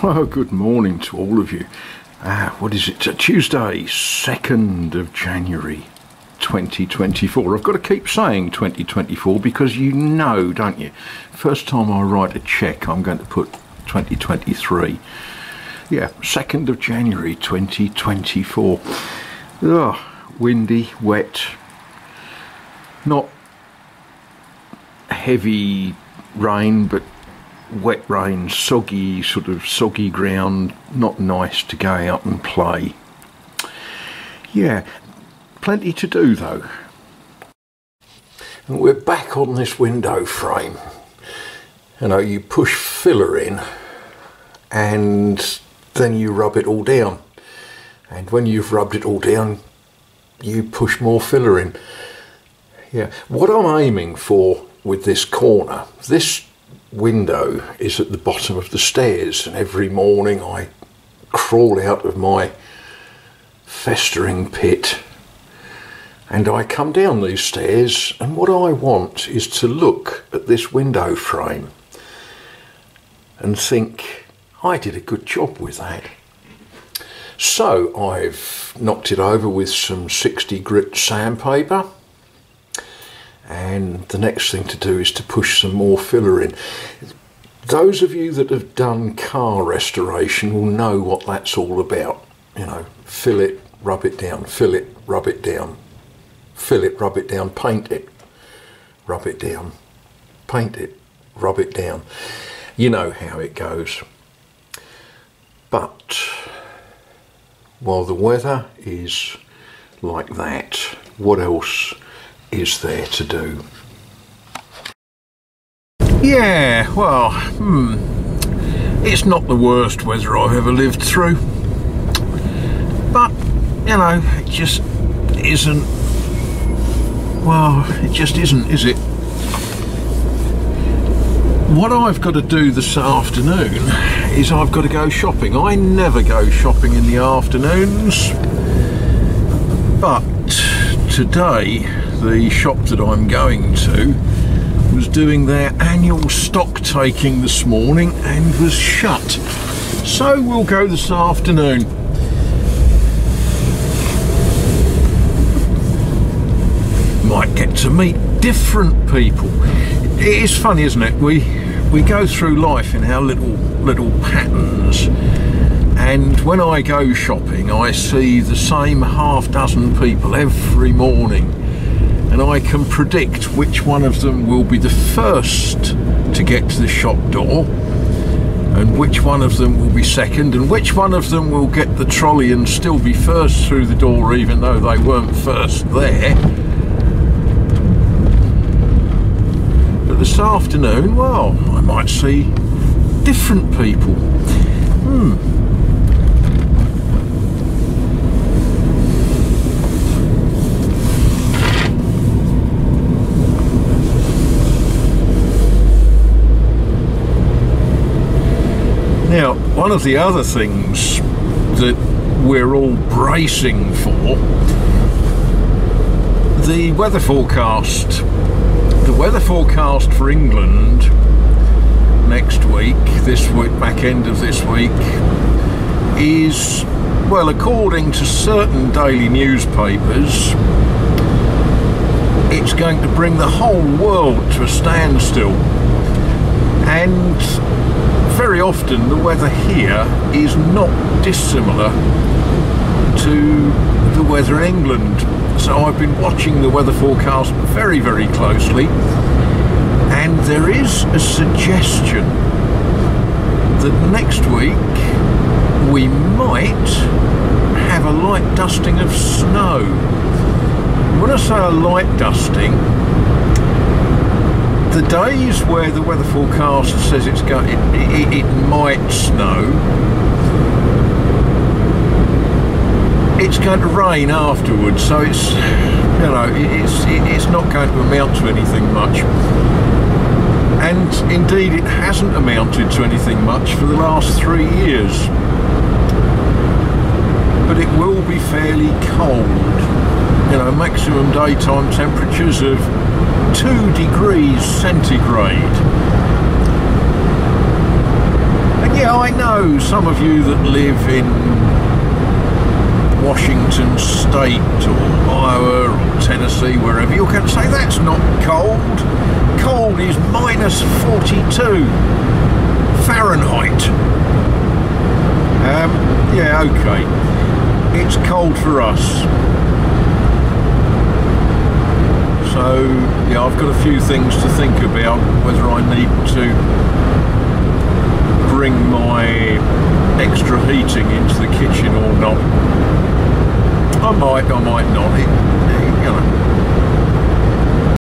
Well, good morning to all of you. What is it? Tuesday, 2nd of January 2024. I've got to keep saying 2024 because you know, don't you? First time I write a cheque, I'm going to put 2023. Yeah, 2nd of January 2024. Ugh, windy, wet, not heavy rain, but wet rain, soggy, sort of soggy ground, not nice to go out and play. Yeah, plenty to do though. And we're back on this window frame. You know, you push filler in and then you rub it all down. And when you've rubbed it all down, you push more filler in. Yeah, what I'm aiming for with this corner, this window is at the bottom of the stairs, and every morning I crawl out of my festering pit and I come down these stairs, and what I want is to look at this window frame and think, I did a good job with that. So I've knocked it over with some 60 grit sandpaper, and the next thing to do is to push some more filler in. Those of you that have done car restoration will know what that's all about. You know, fill it, rub it down, fill it, rub it down, fill it, rub it down, paint it, rub it down, paint it, rub it down. You know how it goes. But while the weather is like that, what else is there to do? Yeah, well, it's not the worst weather I've ever lived through, but you know, it just isn't, well, it just isn't, is it? What I've got to do this afternoon is I've got to go shopping. I never go shopping in the afternoons, but today the shop that I'm going to was doing their annual stock taking this morning and was shut. So we'll go this afternoon. Might get to meet different people. It is funny, isn't it? We go through life in our little patterns, and when I go shopping I see the same half dozen people every morning, and I can predict which one of them will be the first to get to the shop door, and which one of them will be second, and which one of them will get the trolley and still be first through the door even though they weren't first there. But this afternoon, well, I might see different people. Now, one of the other things that we're all bracing for, the weather forecast. The weather forecast for England next week, this week, back end of this week, is, well, according to certain daily newspapers, it's going to bring the whole world to a standstill. And very often the weather here is not dissimilar to the weather in England. So I've been watching the weather forecast very, very closely, and there is a suggestion that next week we might have a light dusting of snow. When I say a light dusting, the days where the weather forecast says it might snow, it's going to rain afterwards, so it's, you know, it's not going to amount to anything much. And indeed it hasn't amounted to anything much for the last 3 years. But it will be fairly cold. You know, maximum daytime temperatures of 2 degrees centigrade. And yeah, Yeah, I know some of you that live in Washington State or Iowa or Tennessee, wherever, you're going to say that's not cold. Cold is minus 42 Fahrenheit. Yeah, okay. It's cold for us. So, yeah, I've got a few things to think about, whether I need to bring my extra heating into the kitchen or not. I might not. You know.